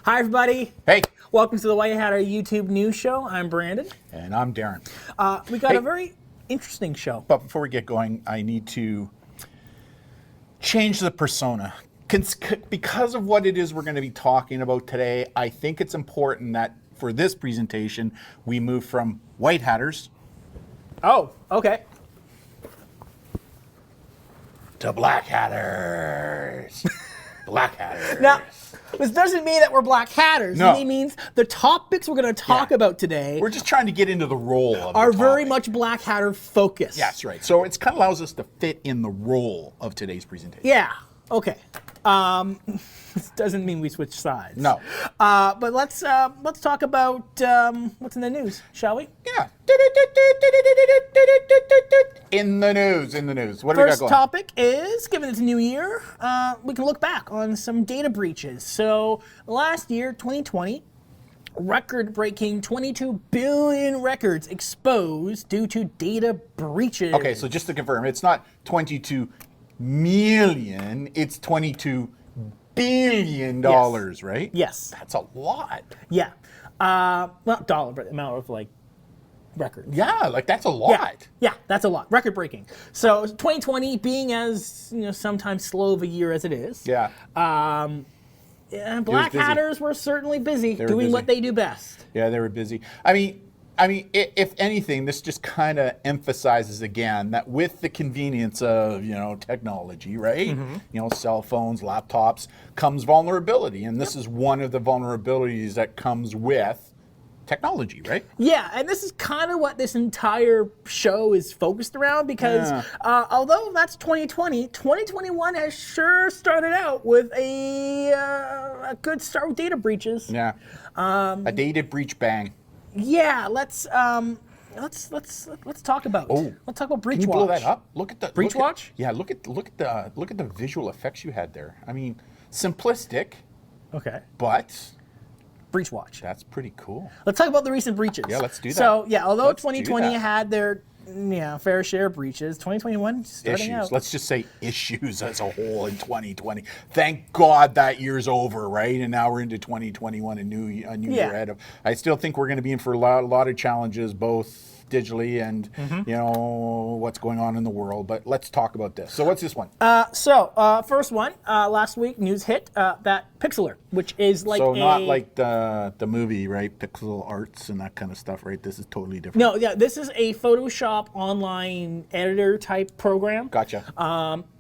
Hi, everybody. Hey. Welcome to the White Hatter YouTube news show. I'm Brandon. And I'm Darren. We got a very interesting show. But before we get going, I need to change the persona. Because of what it is we're going to be talking about today, I think it's important that for this presentation, we move from White Hatters Oh, okay. to Black Hatters. Black Hatters. Now, this doesn't mean that we're Black Hatters. No. It means the topics we're going to talk about today We're just trying to get into the role of are the very topic. much Black Hatter focused. That's right. So it kind of allows us to fit in the role of today's presentation. Yeah. Okay. This doesn't mean we switch sides. No. But let's talk about what's in the news, shall we? Yeah. In the news. What do we got First going? topic is, given it's a new year, we can look back on some data breaches. So last year, 2020, record-breaking 22 billion records exposed due to data breaches. Okay, so just to confirm, it's not 22 million, it's 22 billion dollars, right? Yes. That's a lot. Yeah. Not dollar, but the amount of like records. Yeah, like that's a lot. Yeah, that's a lot. Record breaking. So 2020 being as sometimes slow of a year as it is. Yeah. Black busy. Hatters were certainly busy were doing busy. what they do best. Yeah, they were busy. I mean, if anything, this just kind of emphasizes again that with the convenience of, technology, right? Mm-hmm. Cell phones, laptops, comes vulnerability. And this is one of the vulnerabilities that comes with technology, right? Yeah, and this is kind of what this entire show is focused around because although that's 2020, 2021 has sure started out with a good start with data breaches. Yeah. A data breach bang. Yeah, let's talk about. Let's talk about Breach Can you Watch. blow that up? Look at the Breach Watch? Yeah, look at the visual effects you had there. I mean, simplistic, Okay. but Breach Watch. that's pretty cool. Let's talk about the recent breaches. Yeah, let's do that. So although Let's do 2020 that. had their fair share of breaches, 2021 starting Issues. out. Let's just say issues as a whole in 2020. Thank God that year's over, right? And now we're into 2021, a new year ahead of. I still think we're going to be in for a lot of challenges, both digitally and what's going on in the world. But let's talk about this. So what's this one? First one, last week, news hit that Pixlr, which is like not like the movie, right? Pixel arts and that kind of stuff, right? This is totally different. No, yeah, this is a Photoshop online editor type program. Gotcha.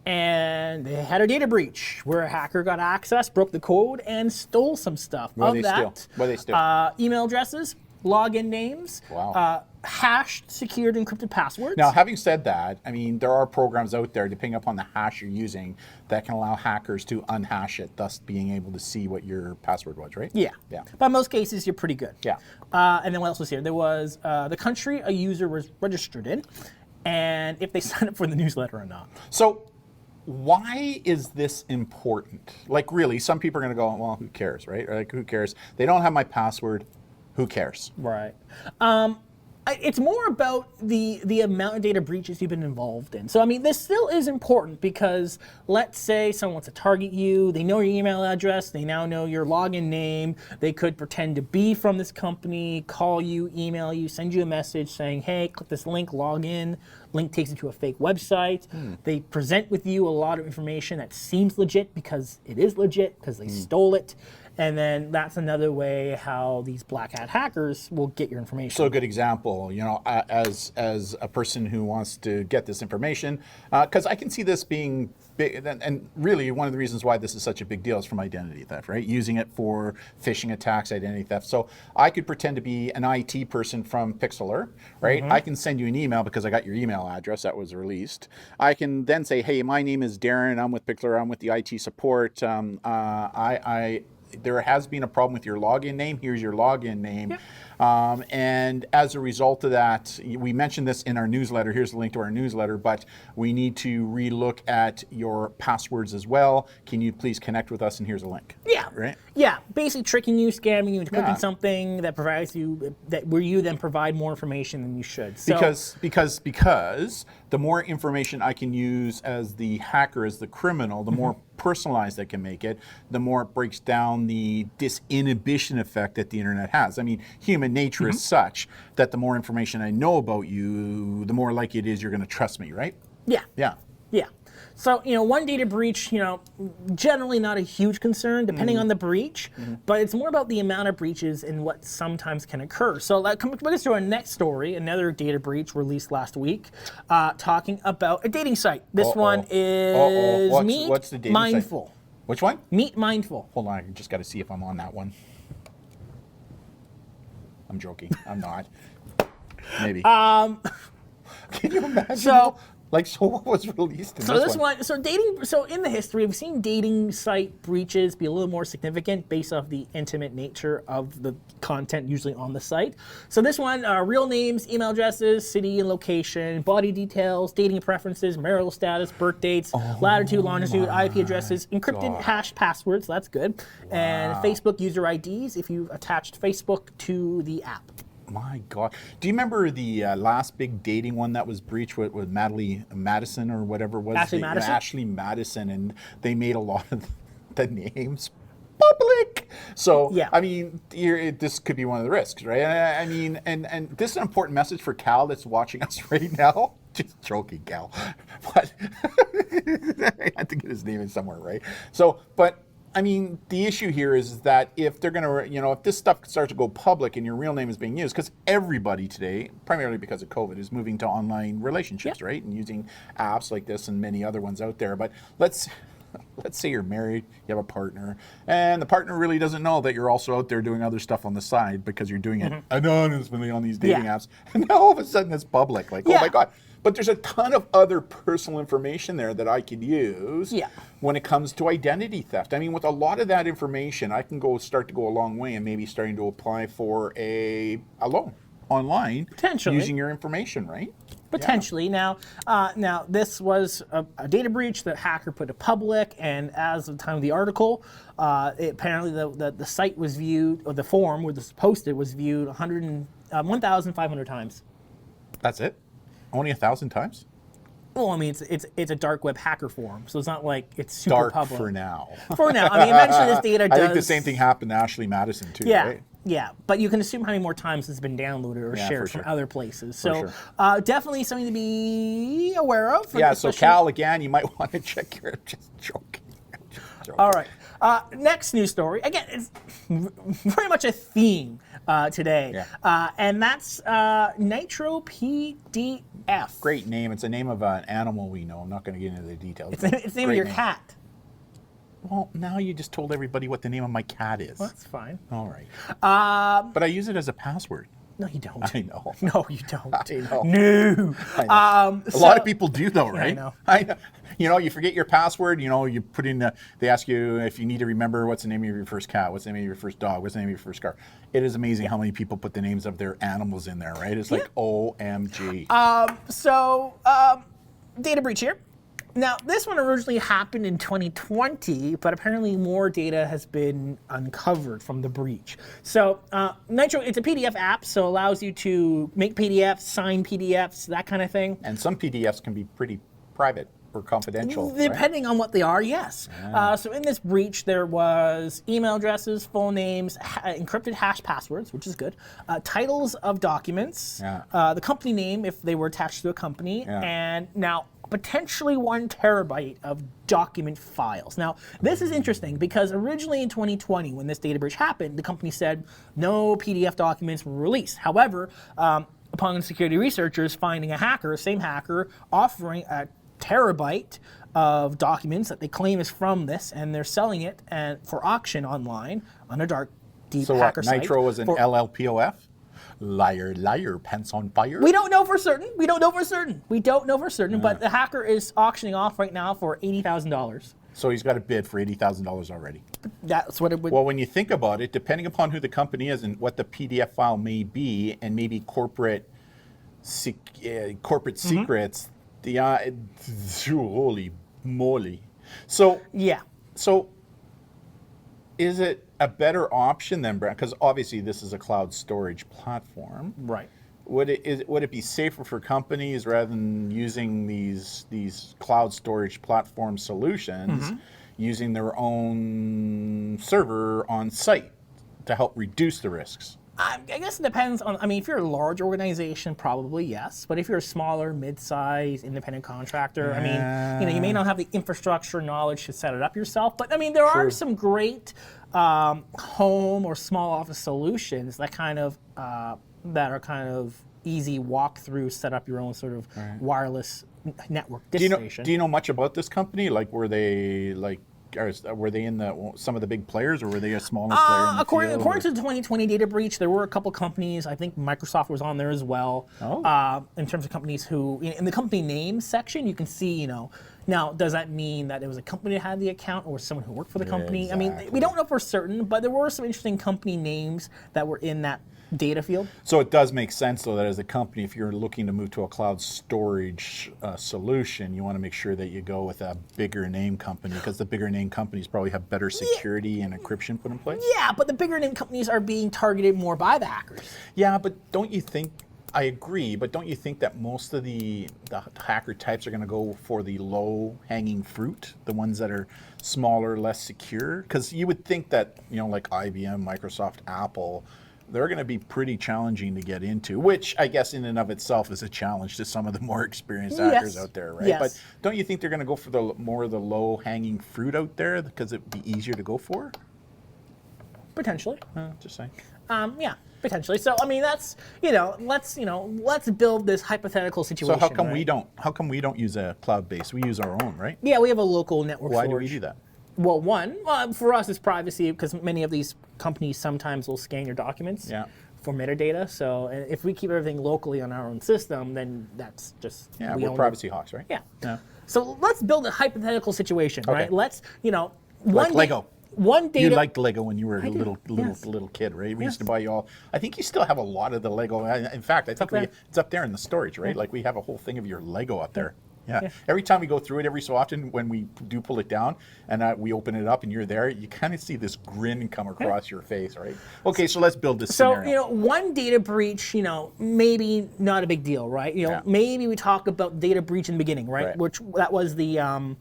And they had a data breach where a hacker got access, broke the code, and stole some stuff. What did they steal? Email addresses, login names, Wow. hashed, secured, encrypted passwords. Now, having said that, I mean, there are programs out there, depending upon the hash you're using, that can allow hackers to unhash it, thus being able to see what your password was, right? Yeah. Yeah. But in most cases, you're pretty good. Yeah. And then what else was here? There was the country a user was registered in, and if they signed up for the newsletter or not. So, why is this important? Like, really, some people are going to go, well, who cares, right? Or like, who cares? They don't have my password. Who cares? Right. It's more about the amount of data breaches you've been involved in. So, I mean, this still is important because let's say someone wants to target you, they know your email address, they now know your login name, they could pretend to be from this company, call you, email you, send you a message saying, hey, click this link, log in. Link takes you to a fake website. They present with you a lot of information that seems legit because it is legit because they stole it. And then that's another way how these black hat hackers will get your information. So a good example, as a person who wants to get this information, because I can see this being big, and really one of the reasons why this is such a big deal is from identity theft, right? Using it for phishing attacks, identity theft. So I could pretend to be an IT person from Pixlr, right? I can send you an email because I got your email address that was released. I can then say, hey, my name is Darren, I'm with Pixlr, I'm with the IT support. There has been a problem with your login name. Here's your login name. Yep. And as a result of that, we mentioned this in our newsletter. Here's the link to our newsletter, but we need to relook at your passwords as well. Can you please connect with us? And here's a link. Yeah. Right? Yeah. basically tricking you, scamming you into clicking Yeah. something that provides you where you then provide more information than you should. So, Because the more information I can use as the hacker, as the criminal, the more personalized I can make it, the more it breaks down the disinhibition effect that the internet has. I mean, human nature is such that the more information I know about you, the more likely it is you're going to trust me, right? yeah. Yeah. Yeah. So, one data breach, generally not a huge concern depending on the breach, but it's more about the amount of breaches and what sometimes can occur. So that brings us to our next story, another data breach released last week, talking about a dating site. This one is What's the dating Mindful. site? Which one? Meet Mindful. Hold on, I just got to see if I'm on that one. I'm joking. I'm not. Maybe. Can you imagine? So what was released in this one? So in the history, we've seen dating site breaches be a little more significant based off the intimate nature of the content usually on the site. So this one, real names, email addresses, city and location, body details, dating preferences, marital status, birth dates, latitude, longitude, IP addresses, encrypted hash passwords, that's good, and Facebook user IDs if you've attached Facebook to the app. My God. Do you remember the last big dating one that was breached with Madison or whatever it was? Ashley Madison? Ashley Madison, and they made a lot of the names public. So, Yeah. I mean, this could be one of the risks, right? I mean, and this is an important message for Cal that's watching us right now. Just joking, Cal. But I had to get his name in somewhere, right? So, but I mean, the issue here is that if they're going to, if this stuff starts to go public and your real name is being used, because everybody today, primarily because of COVID, is moving to online relationships, right? And using apps like this and many other ones out there. But let's say you're married, you have a partner, and the partner really doesn't know that you're also out there doing other stuff on the side because you're doing it anonymously on these dating apps. And now all of a sudden it's public. Like, oh my God. But there's a ton of other personal information there that I could use when it comes to identity theft. I mean, with a lot of that information, I can start to go a long way and maybe starting to apply for a loan online. Potentially. Using your information, right? Potentially. Now, this was a data breach that hacker put to public, and as of the time of the article, apparently the site was viewed, or the forum where this was posted was viewed 1,500 times. That's it? Only 1,000 times? Well, I mean, it's a dark web hacker forum, so it's not like it's super Dark public. for now. For now. I mean, eventually this data does... I think the same thing happened to Ashley Madison too, right? Yeah, but you can assume how many more times it's been downloaded or shared from other places. So definitely something to be aware of. Yeah, so Cal, again, you might want to check your... Just joking. All right. Next news story. Again, it's very much a theme today. And that's Nitro PDF. Great name. It's a name of an animal we know. I'm not going to get into the details. It's the name of your cat. Well, now you just told everybody what the name of my cat is. Well, that's fine. All right. But I use it as a password. No, you don't. I know. No, you don't. I know. No. I know. A lot of people do, though, right? I know. You forget your password. You put in. They ask you if you need to remember what's the name of your first cat, what's the name of your first dog, what's the name of your first car. It is amazing how many people put the names of their animals in there, right? It's like OMG. Data breach here. Now, this one originally happened in 2020, but apparently more data has been uncovered from the breach. So Nitro, it's a PDF app, so it allows you to make PDFs, sign PDFs, that kind of thing. And some PDFs can be pretty private or confidential. Depending on what they are, yes. So in this breach, there was email addresses, full names, encrypted hash passwords, which is good, titles of documents, the company name if they were attached to a company, and now potentially 1 terabyte of document files. Now, this is interesting because originally in 2020, when this data breach happened, the company said no PDF documents were released. However, upon security researchers finding a hacker, same hacker, offering a terabyte of documents that they claim is from this, and they're selling it for auction online on a dark, deep hacker site. So Nitro was an LLPOF? Liar, liar, pants on fire. We don't know for certain. But the hacker is auctioning off right now for $80,000. So he's got a bid for $80,000 already. That's what it would... Well, when you think about it, depending upon who the company is and what the PDF file may be, and maybe corporate secrets, holy moly. So yeah. So is it a better option than because obviously this is a cloud storage platform. Right. Would it be safer for companies rather than using these cloud storage platform solutions, using their own server on site to help reduce the risks? I guess it depends on, I mean, if you're a large organization, probably yes. But if you're a smaller, mid-sized, independent contractor, I mean, you may not have the infrastructure knowledge to set it up yourself. But I mean, there are some great home or small office solutions that that are kind of easy walk-through, set up your own sort of wireless network station. Do you know much about this company? Like, were they in some of the big players, or were they a smaller player in the according field? to the 2020 data breach, there were a couple companies. I think Microsoft was on there as well. In terms of companies who, in the company name section, you can see, now, does that mean that it was a company that had the account or someone who worked for the company? Exactly. I mean, we don't know for certain, but there were some interesting company names that were in that data field. So it does make sense, though, that as a company, if you're looking to move to a cloud storage solution, you want to make sure that you go with a bigger name company, because the bigger name companies probably have better security and encryption put in place. Yeah, but the bigger name companies are being targeted more by the hackers. Yeah, but don't you think, I agree, but don't you think that most of the hacker types are going to go for the low-hanging fruit, the ones that are smaller, less secure? Because you would think that, like IBM, Microsoft, Apple, they're going to be pretty challenging to get into, which I guess in and of itself is a challenge to some of the more experienced hackers out there, right? Yes. But don't you think they're going to go for the more of the low-hanging fruit out there because it'd be easier to go for? Potentially. Just saying. Yeah, potentially. So I mean, that's let's build this hypothetical situation. So how come right? how come we don't use a cloud base? We use our own, right? Yeah, we have a local network. Why storage. do we do that? Well, for us, it's privacy, because many of these companies sometimes will scan your documents for metadata. So if we keep everything locally on our own system, then that's just we're privacy hawks, right? Yeah. So let's build a hypothetical situation, right? Let's like Lego. One data. You liked Lego when you were a little kid, right? We used to buy you all. I think you still have a lot of the Lego. In fact, I think it's up there in the storage, right? Like we have a whole thing of your Lego up there. Yeah. Every time we go through it, every so often when we do pull it down and we open it up and you're there, you kind of see this grin come across your face, right? Okay, so let's build this scenario. So, one data breach, maybe not a big deal, right? Maybe we talk about data breach in the beginning, right? Which that was the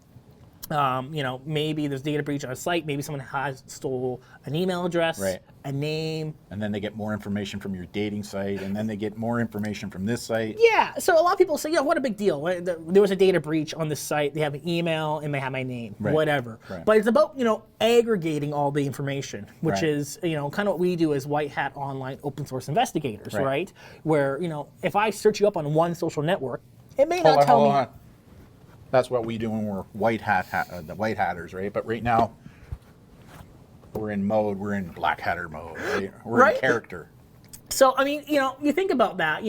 maybe there's data breach on a site, maybe someone has stole an email address, a name. And then they get more information from your dating site, and then they get more information from this site. Yeah, so a lot of people say, what a big deal. There was a data breach on this site, they have an email, and they have my name, whatever. But it's about, aggregating all the information, which is, kind of what we do as white hat online open source investigators, right? Where, if I search you up on one social network, it may not tell me. That's what we do when we're the white hatters, right? But right now, we're in black hatter mode, right? We're in character. So, I mean, you think about that,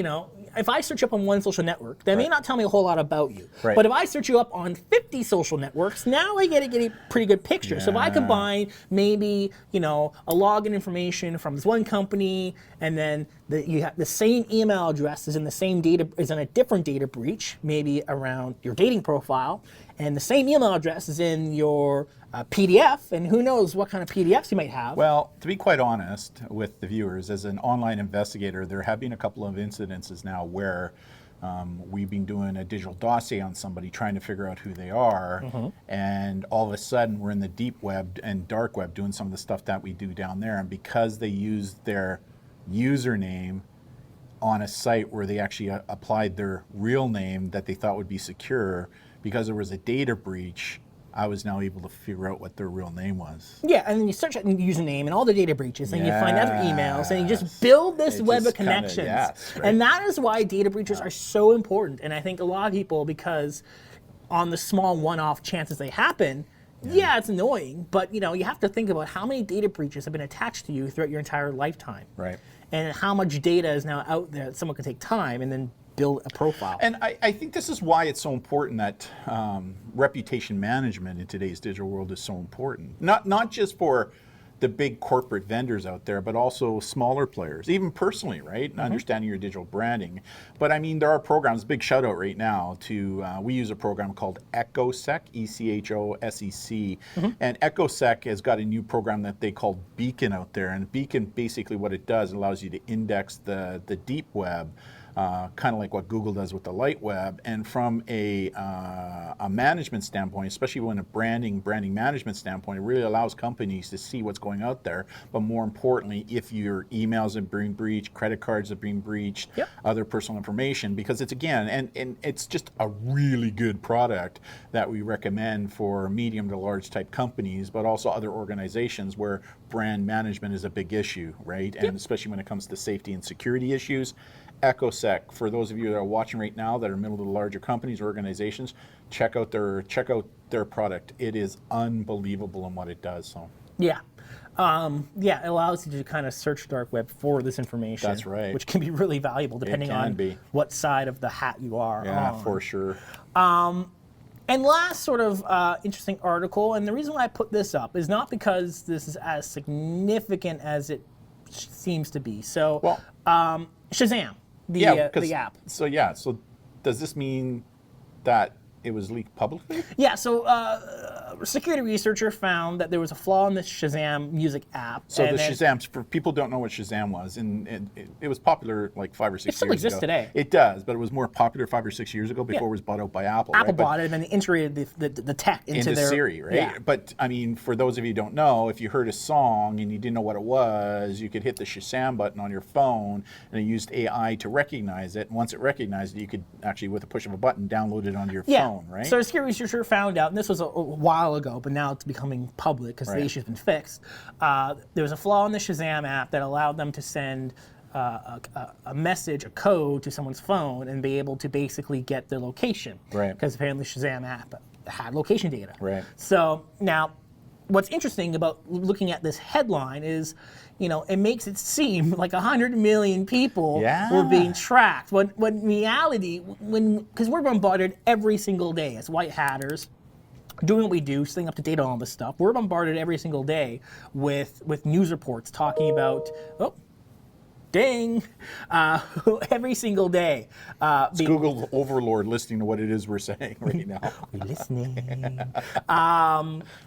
if I search up on one social network, that may not tell me a whole lot about you. But if I search you up on 50 social networks, now I get a pretty good picture. So if I combine maybe, a login information from this one company, and then you have the same email address is in a different data breach, maybe around your dating profile, and the same email address is in your PDF, and who knows what kind of PDFs you might have. Well, to be quite honest with the viewers, as an online investigator, there have been a couple of incidences now where we've been doing a digital dossier on somebody, trying to figure out who they are, and all of a sudden we're in the deep web and dark web doing some of the stuff that we do down there, and because they used their username on a site where they actually applied their real name that they thought would be secure, because there was a data breach, I was now able to figure out what their real name was. Yeah, and then you search out the username and all the data breaches, and you find other emails, and you just build this web of connections. And that is why data breaches are so important. And I think a lot of people, because on the small one-off chances they happen, it's annoying, but you have to think about how many data breaches have been attached to you throughout your entire lifetime. Right. And how much data is now out there that someone can take time and then build a profile. And I think this is why it's so important that reputation management in today's digital world is so important. Not just for the big corporate vendors out there, but also smaller players, even personally, right? Understanding your digital branding. But I mean, there are programs, big shout out right now to, we use a program called EchoSec, ECHOSEC. And EchoSec has got a new program that they call Beacon out there. And Beacon, basically what it does, allows you to index the deep web, kind of like what Google does with the light web. And from a management standpoint, especially when a branding management standpoint, it really allows companies to see what's going out there. But more importantly, if your emails have been breached, credit cards have been breached, other personal information, because it's, again, and it's just a really good product that we recommend for medium to large type companies, but also other organizations where brand management is a big issue, right? And especially when it comes to safety and security issues. EchoSec, for those of you that are watching right now that are middle to larger companies or organizations, check out their product. It is unbelievable in what it does. So yeah, it allows you to kind of search dark web for this information. That's right. Which can be really valuable depending on what side of the hat you are on. Yeah, for sure. And last sort of interesting article, and the reason why I put this up is not because this is as significant as it seems to be. So, Shazam. The app. So does this mean that it was leaked publicly? Yeah, so a security researcher found that there was a flaw in the Shazam music app. So the Shazam, for people who don't know what Shazam was, and it was popular like 5 or 6 years ago. It still exists today. It does, but it was more popular 5 or 6 years ago before it was bought out by Apple. Apple bought it and then they integrated the tech into their Siri, right? Yeah. But I mean, for those of you who don't know, if you heard a song and you didn't know what it was, you could hit the Shazam button on your phone, and it used AI to recognize it. And once it recognized it, you could actually, with a push of a button, download it onto your phone, right? So a security researcher found out, and this was a while ago, but now it's becoming public because the issue's been fixed. There was a flaw in the Shazam app that allowed them to send a message, a code to someone's phone and be able to basically get their location. Right. Because apparently Shazam app had location data. Right. So now, what's interesting about looking at this headline is, it makes it seem like 100 million people were being tracked. When reality, because we're bombarded every single day as white hatters, doing what we do, staying up to date on all this stuff. We're bombarded every single day with news reports talking about, ding, every single day. It's Google Overlord listening to what it is we're saying right now. We're listening.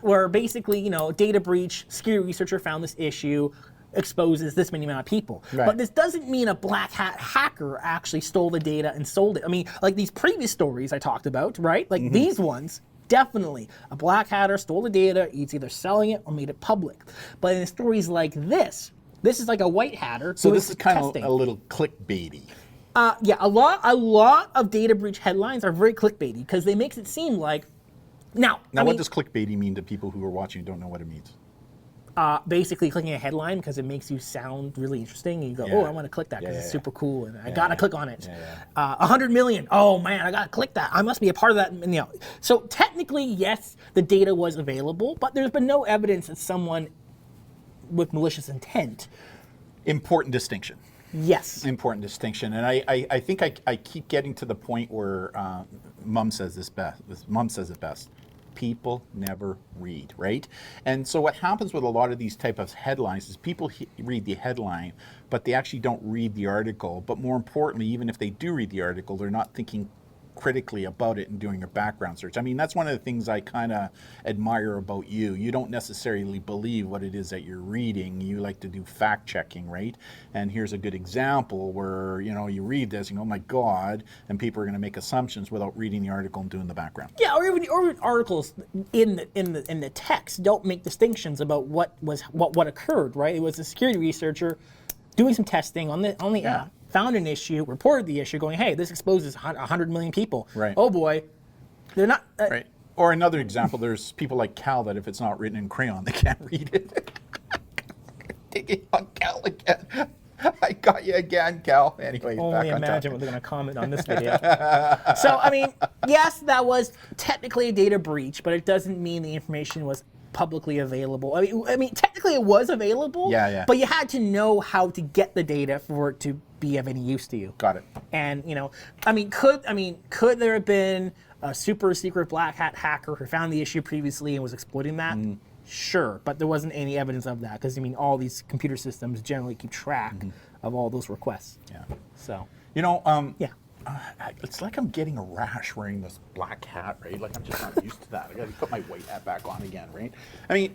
Where basically, data breach, security researcher found this issue, exposes this many amount of people. Right. But this doesn't mean a black hat hacker actually stole the data and sold it. I mean, like these previous stories I talked about, right? Like these ones, definitely. A black hatter stole the data, he's either selling it or made it public. But in stories like this is like a white hatter. So this is kind of a little clickbaity. Yeah, a lot of data breach headlines are very clickbaity because they makes it seem like now what does clickbaity mean to people who are watching and don't know what it means? Basically clicking a headline because it makes you sound really interesting. And you go, I want to click that because it's super cool and I gotta click on it. 100 million. Oh man, I gotta click that. I must be a part of that. So technically, yes, the data was available, but there's been no evidence that someone with malicious intent. Important distinction. Yes. Important distinction. And I think I keep getting to the point where Mum says it best. People never read, right? And so what happens with a lot of these type of headlines is people read the headline, but they actually don't read the article. But more importantly, even if they do read the article, they're not thinking critically about it and doing a background search. I mean, that's one of the things I kind of admire about you. You don't necessarily believe what it is that you're reading. You like to do fact checking, right? And here's a good example where, you read this and go, oh my God, and people are going to make assumptions without reading the article and doing the background. Yeah, or even articles in the text don't make distinctions about what occurred, right? It was a security researcher doing some testing on the app, found an issue, reported the issue, going, hey, this exposes 100 million people. Right. Oh boy, they're not. Right. Or another example, there's people like Cal that if it's not written in crayon, they can't read it. Digging on Cal again. I got you again, Cal. Anyway, only imagine what they're going to comment on this video. So, I mean, yes, that was technically a data breach, but it doesn't mean the information was publicly available. I mean, technically it was available. Yeah. But you had to know how to get the data for it to be of any use to you. Got it. And could there have been a super secret black hat hacker who found the issue previously and was exploiting that? Sure, but there wasn't any evidence of that because I mean, all these computer systems generally keep track of all those requests. Yeah. So You know, yeah. it's like I'm getting a rash wearing this black hat, right? Like I'm just not used to that. I got to put my white hat back on again, right? I mean,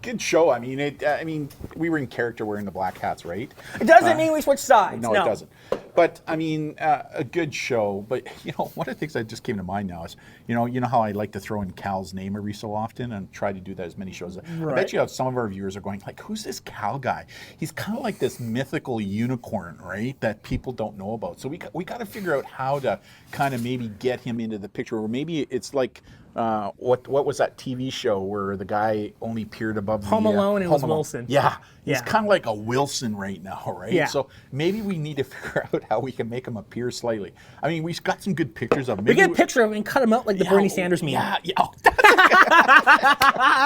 good show. I mean, we were in character wearing the black hats, right? It doesn't mean we switch sides. No, it doesn't. But I mean, a good show. But you know, one of the things that just came to mind now is, you know how I like to throw in Cal's name every so often and try to do that as many shows. I bet you some of our viewers are going like, "Who's this Cal guy?" He's kind of like this mythical unicorn, right? That people don't know about. So we got to figure out how to kind of maybe get him into the picture, or maybe it's like. What was that TV show where the guy only peered above Home Alone and it was Alone. Wilson. Yeah, he's Yeah. kind of like a Wilson right now, right? Yeah. So maybe we need to figure out how we can make him appear slightly. I mean, we've got some good pictures of him. We get a picture of him and cut him out like the Bernie Sanders meme. Yeah, yeah. Oh,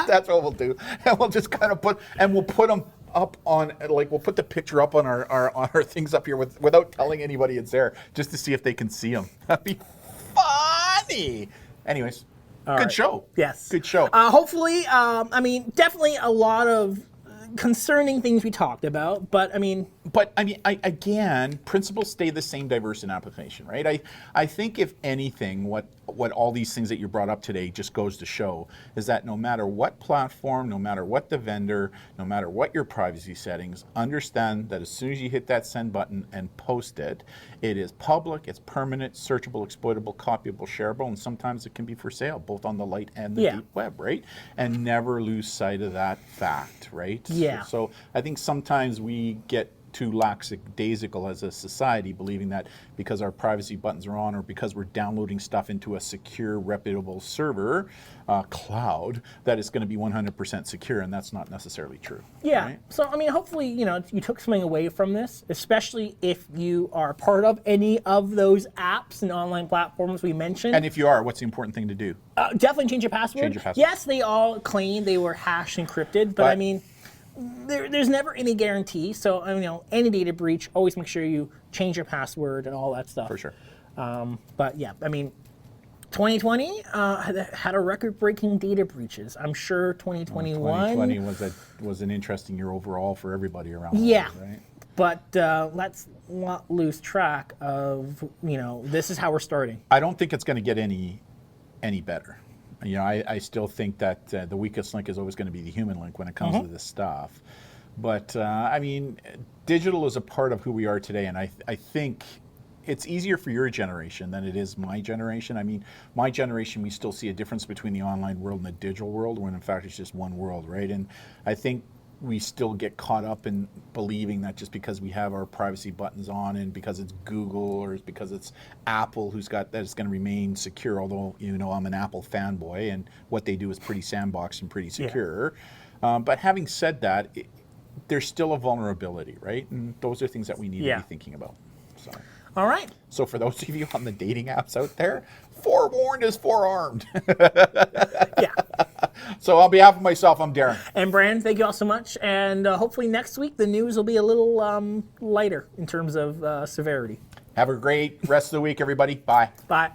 that's what we'll do. And we'll just kind of put him up on, like, we'll put the picture up on our things up here without telling anybody it's there, just to see if they can see him. That'd be funny. Anyways. Good show. Yes. Good show. Hopefully, I mean, definitely a lot of concerning things we talked about, but I mean, again, principles stay the same, diverse in application, right? I think if anything, what all these things that you brought up today just goes to show is that no matter what platform, no matter what the vendor, no matter what your privacy settings, understand that as soon as you hit that send button and post it, it is public, it's permanent, searchable, exploitable, copyable, shareable, and sometimes it can be for sale, both on the light and the deep web, right? And never lose sight of that fact, right? Yeah. So I think sometimes we get too lackadaisical as a society, believing that because our privacy buttons are on or because we're downloading stuff into a secure, reputable server, cloud, that it's going to be 100% secure, and that's not necessarily true. Yeah. Right? So, I mean, hopefully, you took something away from this, especially if you are part of any of those apps and online platforms we mentioned. And if you are, what's the important thing to do? Definitely change your password. Change your password. Yes, they all claim they were hash encrypted, but I mean, there's never any guarantee. So, any data breach, always make sure you change your password and all that stuff. For sure. But yeah, I mean, 2020 had a record-breaking data breaches. I'm sure 2021. 2020 was an interesting year overall for everybody around the Yeah. world, right? But let's not lose track of, this is how we're starting. I don't think it's going to get any better. I still think that the weakest link is always going to be the human link when it comes to this stuff. But I mean, digital is a part of who we are today, and I think it's easier for your generation than it is my generation. I mean, my generation, we still see a difference between the online world and the digital world, when in fact it's just one world, right? And I think we still get caught up in believing that just because we have our privacy buttons on and because it's Google or it's because it's Apple who's got that, it's going to remain secure, although I'm an Apple fanboy and what they do is pretty sandboxed and pretty secure. Yeah. But having said that, there's still a vulnerability, right? And those are things that we need to be thinking about. So. All right. So for those of you on the dating apps out there, forewarned is forearmed. Yeah. So on behalf of myself, I'm Darren. And Brandon, thank you all so much. And hopefully next week the news will be a little lighter in terms of severity. Have a great rest of the week, everybody. Bye. Bye.